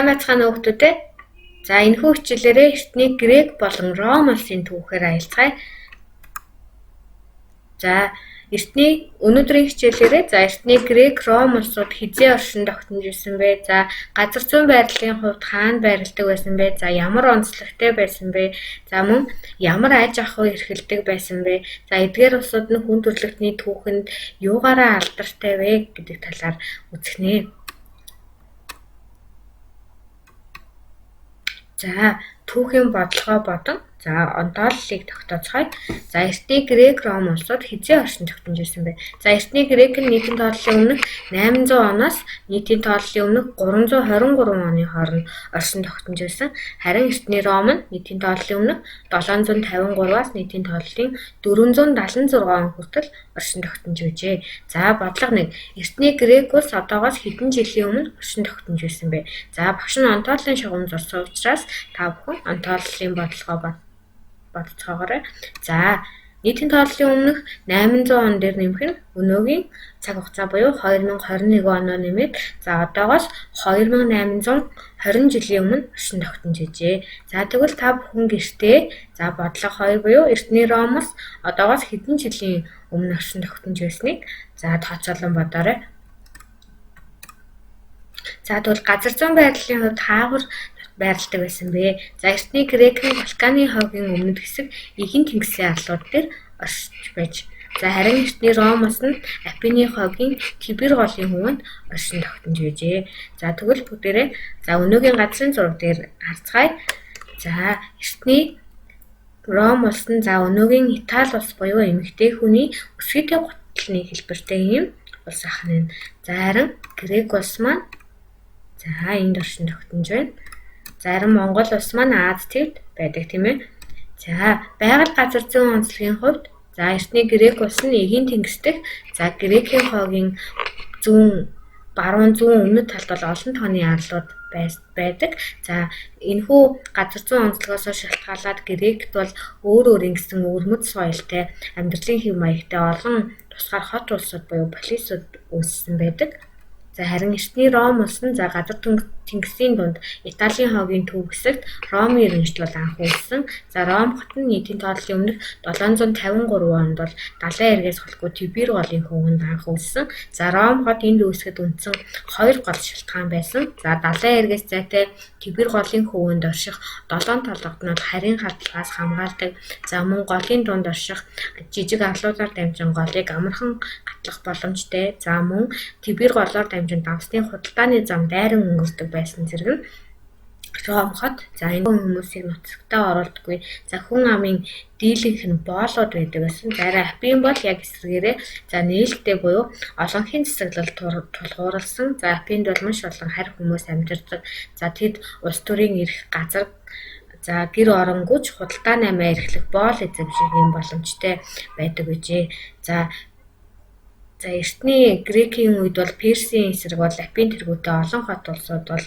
Сайн байцгаана хүүхдүүдээ. За энэхүү хичээлээрээ эртний Грек болон Ром улсын түүхээр аялцгаая. За өнөөдрийн хичээлээрээ эртний Грек, Ром улсууд хизээ оршин тогтнож ирсэн бэ? За газар зүйн байрлалын хувьд хаана байрладаг байсан бэ? За ямар онцлогтой байсан бэ? За мөн ямар аж ахуй эрхэлдэг байсан бэ? За эдгээр улсууд нь хүн төрөлхтний түүхэнд юугаараа алдартай вэ гэдэг талаар үзэх. За түүхийн бодлогоо бодон онтооллыг тогтооцгоё. За эртний Грек, Ром улсууд хизээ оршин тогтнож ирсэн бэ? За эртний Грек нь нийтийн тооллын өмнөх 800 оноос нийтийн тооллын өмнөх 323 оны хооронд оршин тогтнож ирсэн. Харин эртний Ром нь нийтийн тооллын өмнөх 753-аас нийтийн тооллын 476 он хүртэл оршин тогтнож байжээ. За бодлого 1. Эртний Грек улс одоогоос хэдэн жилийн өмнө оршин тогтнож ирсэн бэ? За багш нь онтооллын шугам зурсан учраас та бүхэн онтооллын бодлогоо бодцоогоорой. За нийтийн тооллын өмнөх 800 он дээр нэмэх нь өнөөгийн цаг хугацаа буюу 2021 оноо нэмээд одоогоос 2820 жилийн өмнө оршин тогтнож ижээ. За тэгвэл та бүхэн гэртээ бодлого 2 буюу эртний Ром улс одоогоос хэдэн жилийн өмнө оршин тогтнож байсныг тооцоолон бодоорой. За тэгвэл газар зүйн байрлалын хувьд хаагур байрладаг байсан бэ? За эртний Грек нь Балканы хойгийн өмнөд хэсэг Эгийн тэнгисийн арлууд дээр оршиж байж. За харин эртний Ром улс нь Апенны хойгийн Тибер голын хөвөнд оршин тогтнож байжээ. За тэгвэл бүгдээрээ өнөөгийн газрын зураг дээр харцгаая. За эртний Ром улс нь өнөөгийн Итали улс буюу эмэгтэй хүний өсгийтэй гутлын хэлбэртэй ийм улс ахна. За харин Грек улс маань энд оршин тогтнож байна. Зарим Монгол улс маань Аз тивд байдаг тийм ээ. За байгаль газар зүйн онцлогийн хувьд эртний Грек улс нь Эгийн тэнгис дэх Грекийн хойгийн баруун зүүн өмнөд талд бол олон тооны арлууд байдаг. За энэхүү газар зүйн онцлогоос шалтгаалаад Грект бол өөрийн гэсэн өвөрмөц соёлтой, амьдралын хэв маягтай олон тусгаар хот улсууд буюу полисууд үүссэн байдаг. За харин эртний Ром улс нь газар тэнгисийн дунд Италийн хойгийн төв хэсэгт Ромын иргэншил анх үүссэн. За Ром хот нь нийтийн тооллын өмнөх 753 онд бол далайн эргээс холгүй Тибер голын хөвөнд анх үүссэн. За Ром хот энд үүсгэхэд үндсэн 2 гол шалтгаан байсан. За далайн эргээс зайтай Тибер голын хөвөнд орших 7 толгод нь харийн халдлагаас хамгаалдаг. За мөн голын дунд орших жижиг арлуудаар дамжин голыг амархан гатлах боломжтой. За мөн Тибер голоор дамжин давсны худалдааны зам дайран өнгөрдөг байсан зэрэг нь Ром хот энэ хүмүүсийг нутагтаа оруулдаггүй. За хүн амын дийлэнх нь боолууд байдаг байсан. Апен бол яг эсрэгээрээ нээлттэй буюу олонхын засаглал тулгуурласан. Апенд бол маш олон харь хүмүүс амьдардаг. Тэд улс төрийн эрх газар гэр оронгүйч худалдааны амиа эрхлэх боол эзэмших юм боломжтой байдаг гэжээ. Эртний Грекийн үед бол Персийн эсрэг бол Апен тэргүүтэй олон хот улсууд бол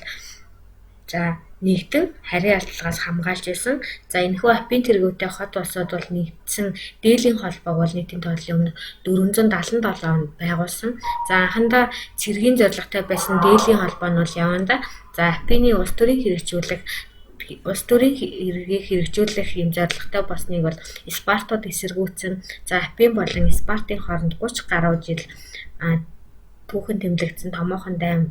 нэгдэн харийн алдлагаас хамгаалж байсан. Энэхүү Апен тэргүүтэй хот улсууд бол нэгдсэн дээлийн холбоог бол нийтийн тооллын өмнө 477 онд байгуулсан. Анхандаа цэргийн зорилготой байсан дээлийн холбоо нь бол явандаа Апены улс төрийн эргийг хэрэгжүүлэх юм зорилготой болсныг бол Спартууд эсэргүүцсэн. Апен болон Спартын хооронд 30 гаруй жил түүхэн тэмлэгдсэн томоохон дайм.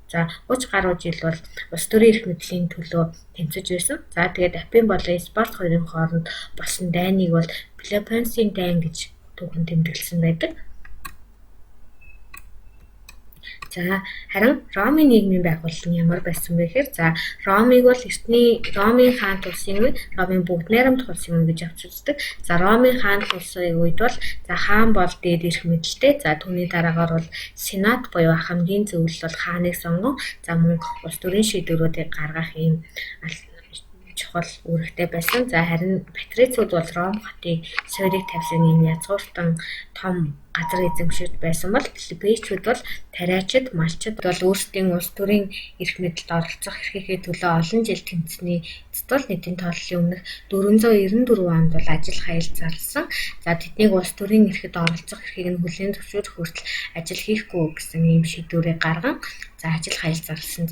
30 гаруй жил бол улс төрийн эрх мэдлийн төлөө тэмцэж байсан. Тэгээд Апен болон Спарт хоёрын хооронд болсон дайныг бол Пелопоннесийн дайн гэж түүхэн тэмдэглэсэн байдаг. Харин Ромын нийгмийн байгууллага нь ямар байсан бэ гэхээр Ромыг бол эртний Ромын хаант улсын үе, Ромын бүгд найрамдах улсын үе гэж авч үздэг. Ромын хаант улсын үед бол хаан бол дээд эрх мэдэлтэй. Түүний дараагаар бол Сенат буюу хамгийн зөвлөл бол хааныг сонгон мөн улс төрийн шийдвэрүүдийг гаргах юм чухал үүрэгтэй байсан. Харин патрицууд бол Ром хотыг суурийг тавьсан юм язгууртан том газар эзэмшиж байсан бол плебейчүүд бол тариачид, малчид бол өөрсдийн улс төрийн эрх мэдэлд оролцох эрхийнхээ төлөө олон жил тэмцсэний эцэст нийтийн тооллын өмнөх 494 онд бол ажил хаял зарласан. Тэднийг улс төрийн эрхэд оролцох эрхийг нь хүлээн зөвшөөрөх хүртэл ажил хийхгүй гэсэн ийм шийдвэрийг гарган ажил хаял зарласан.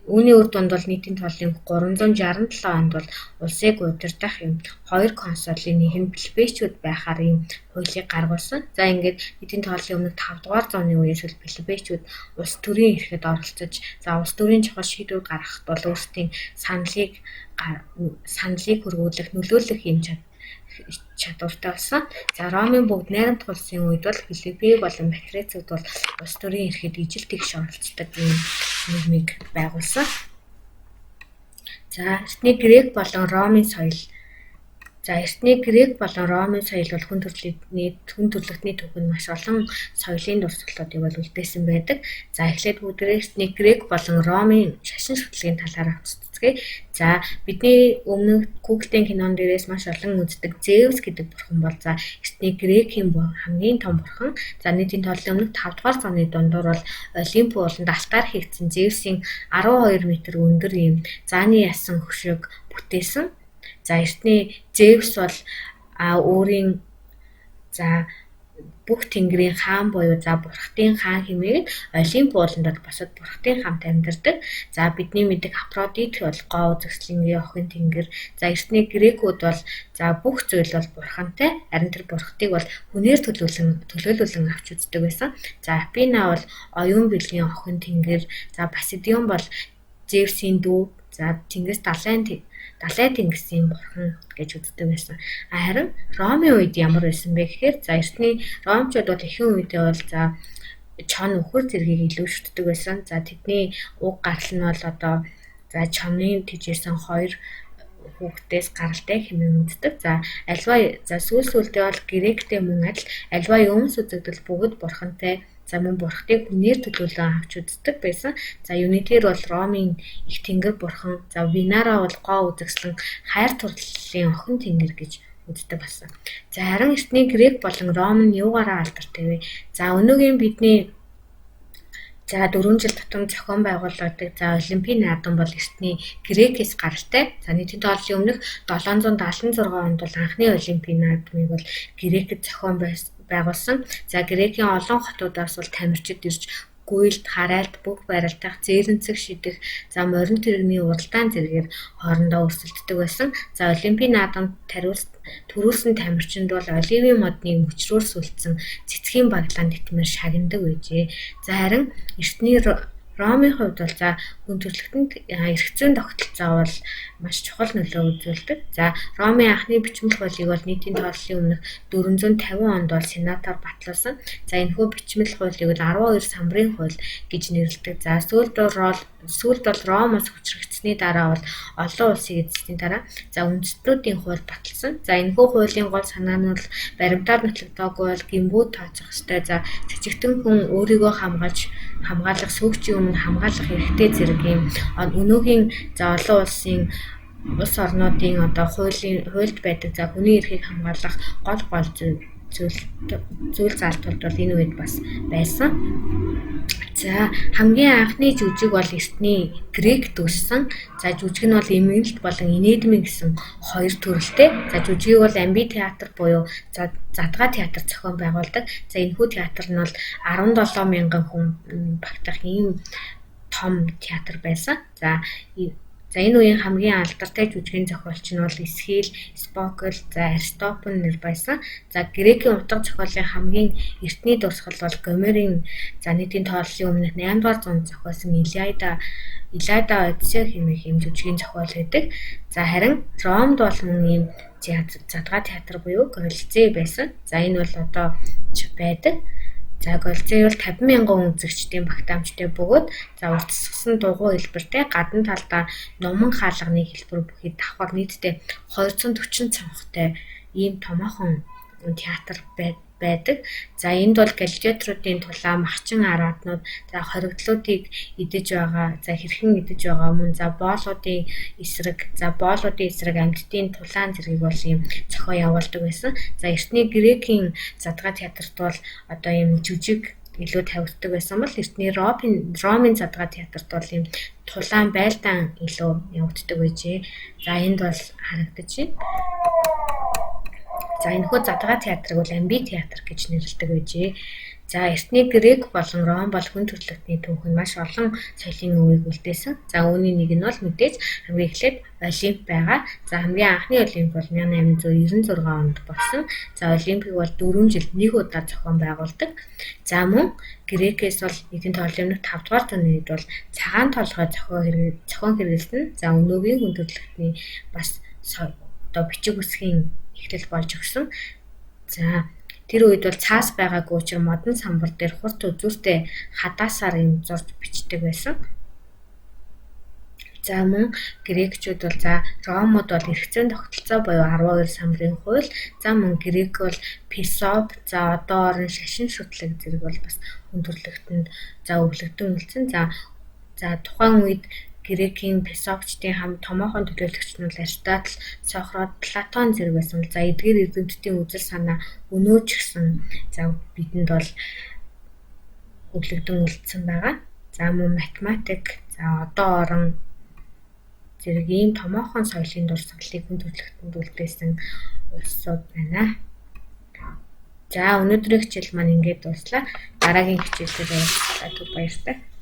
Үүний үр дүнд бол нийтийн тооллын 367 онд бол улсыг удирдах юм 2 консулын нэг нь плебейчүүд байхаар ийм хуулийг гаргуулсан. За ингээд нийтийн тооллын өмнө 5 дугаар зууны үеэс л плебейчүүд улс төрийн эрхэд оролцож, за улс төрийн чухал шийдвэр гаргахад бол өөрсдийн саналыг хөрвүүлэх, нөлөөлөх юм чадвартай болсон. За Ромын бүгд найрамдах улсын үед бол Филиппик болон Патрицууд бол улс төрийн эрхэд ижил тэгш оролцдог ийм нийгмийг байгуулсан. За эртний Грек болон Ромын соёл. За эртний Грек болон Ромын соёл бол хүн төрөлхтний түүхэнд маш олон соёлын дурсгалуудыг бол үлдээсэн байдаг. За эхлээд бүгдээ эртний Грек болон Ромын шашин шүтлгийн талаар авцгаая. За бидний өмнө Google-ийн кинон дээрээс маш олон үздэг Зевс гэдэг бурхан бол за эртний Грекийн хамгийн том бурхан. За нийтийн тооллын өмнө 5 дугаар зууны дундуур бол Олимп ууланд алтаар хийгдсэн Зевсийн 12 м өндөр ийм зааны ясан хөшөөг бүтээсэн. За эртний Зевс бол өөрийн за бүх тэнгэрийн хаан буюу за бурхтын хаан хэмээн Олимп ууланд босод бурхтын хамт амьдардаг. За бидний мэддэг Афродит бол гоо үзэсгэлэнгийн охин тэнгэр. За эртний Грекүүд бол за бүх зүйл бол бурхантай, харин тэр бурхтыг бол хүнээр төлөөлүүлэн авч үздэг байсан. За Афина бол оюун бэлгийн охин тэнгэр. За Посейдон бол Зевсийн дүү. За Тэнгис Далай тэнгисийн бурхан гэж үздэг байсан. Харин Ромын үед ямар байсан бэ гэхээр за эртний ромчууд бол ихэнх үедээ бол за чон өхөр зэргийг илүү шүтдэг байсан. За тэдний уг гарал нь бол одоо за чонын тижээсэн 2 хүүхдээс гаралтай хэмээн үздэг. За альва за сүүлдээ бол Гректэй мөн адил альва юмс үзэгдэл бүгд бурхантай. За мөн бурхтыг хүнээр төлөөлөн авч үздэг байсан. За Юнитер бол Ромын их тэнгэр бурхан. За Винара бол гоо үзэсгэлэн хайр турлалын охин тэнгэр гэж үздэг болсон. За харин эртний Грек болон Ром нь юугаараа алдартай вэ? За өнөөгийн бидний за 4 жил тутам зохион байгуулагддаг за Олимпийн наадам бол эртний Грекээс гаралтай. За нийтийн тооллын өмнөх 776 онд бол анхны Олимпийн наадмыг бол Грекэд зохион байгуулсан. За Грекийн олон хотуудаас бол тамирчид ирж гуйлд, харайлт, бүх барилдах, зээрэнцэг шидэх, за морин тэрэгний уралдаан зэргээр хоорондоо өрсөлддөг байсан. За Олимпийн наадамд төрүүлсэн тамирчинд бол оливын модны мөчрөөр сүлдсэн цэцгийн баглаан нэтмээр шагнадаг байжээ. За харин эртний Ромын хувьд бол за хүн төрөлхтөнд эрх зүйн тогтолцоо бол маш чухал нөлөө үзүүлдэг. За Ромын анхны бичмэл хуулийг бол нийтийн тооллын өмнөх 450 онд бол сенатор батлуулсан. За энэхүү бичмэл хуулийг бол 12 самбарын хууль гэж нэрлэдэг. За сүүлд бол Ромоос хүчрэгдсэний дараа бол олон улсыг эзэсний дараа за үндэстнүүдийн хууль баталсан. За энэхүү хуулийн гол санаа нь бол баримтаар нотлогдоогүй бол гэмбүүд тооцох ёстой. За цэцэгтэн хүн өөрийгөө хамгаалах сүйгчийн өмнө хамгаалах хэрэгтэй зэрэг юм өнөөгийн за олон улсын улс орнуудын одоо хуульд байдаг за хүний эрхийг хамгаалах гол зүйл залтууд бол энэ үед бас байсан. За хамгийн анхны жүжиг бол эртний Грект үүссэн. За жүжиг нь бол эмгэнэлт болон инэдмэн гэсэн 2 төрөлтэй. За жүжигийг бол амфитеатр буюу задгаа театр зохион байгуулдаг. За энэхүү театр нь бол 17 мянган хүн багтах ийм том театр байсан. За энэ үеийн хамгийн алдартай жүжигийн зохиолч нь бол Эсхил, Спокл, за Аристопан нэр байсан. За Грекийн утга зохиолын хамгийн эртний дурсгал бол Гомерийн за нийтийн тооллын өмнөх 8 дугаар зуунд зохиосон Илиада Одиссей хэмээх юм жүжигийн зохиол байдаг. За харин Ромд бол мөн ийм задгаа театр буюу Колизей байсан. За энэ бол одоо байдаг. За Колизей бол 50 мянган үзэгчдийн багтаамжтай бөгөөд за уртасгасан дугуй хэлбэртэй гадна талдаа номон хаалганы хэлбэр бүхий давхар нийтдээ 240 цонхтой ийм томоохон театр байдаг. За энд бол гладиаторуудын тулаан, махчин араатнууд, за хоригдлуудыг идэж байгаа, за хэрхэн идэж байгаа мөн за боолуудын эсрэг амьтдын тулаан зэргийг бол ийм зохион явуулдаг байсан. За эртний Грекийн задгаа театрт бол одоо ийм жүжиг илүү тавигддаг байсан бол эртний Ромын задгаа театрт бол ийм тулаан байлдаан илүү явагддаг байжээ. За энд бол харагдаж байна. За энэхүү задгаа театрыг бол амби театр гэж нэрлэдэг байжээ. За эртний грек болон ром бол хүн төрөлхтний түүх нь маш олон соёлын өвийг үлдээсэн. За үүний нэг нь бол мэдээж хамгийн эхлээд Олимп байгаа. За хамгийн анхны Олимп бол 1896 онд болсон. За Олимпийг бол 4 жилд нэг удаа зохион байгуулдаг. За мөн Грекээс бол эдийн толгойн 5 дугаар зууны үед бол цагаан толгой зохион хэрэглэсэн. За өнөөгийн хүн төрөлхтний бас одоо бичиг үсгийн эхлэл болж өгсөн. За тэр үед бол цаас байгаагүй учраас модон самбар дээр хурц үзүүртэй хадаасаар юм зурж бичдэг байсан. За мөн грекчүүд бол за ромууд бол эрх зүйн тогтолцоо буюу 12 самбарын хууль, за мөн грек бол песоп, за одоо орон шашин шүтлэг зэрэг бол бас хүн төрөлхтөнд за өглөгдөн үлдсэн. За тухайн үед Грекийн песопчдын хамт томоохон төлөөлөгч нь бол Аристотель, Сократ, Платон зэрэг байсан. За эдгээр эрдэмтдийн үзэл санаа өнөө ч гэсэн за бидэнд бол өглөгдөн үлдсэн байгаа. За мөн математик, за одоо орон зэрэг ийм томоохон соёлын дурсгалыг хүн төрөлхтөнд үлдээсэн улсууд байна. За өнөөдрийн хичээл маань ингээд дуслаа. Дараагийн хичээлээр уулзлаа. Баярлалаа.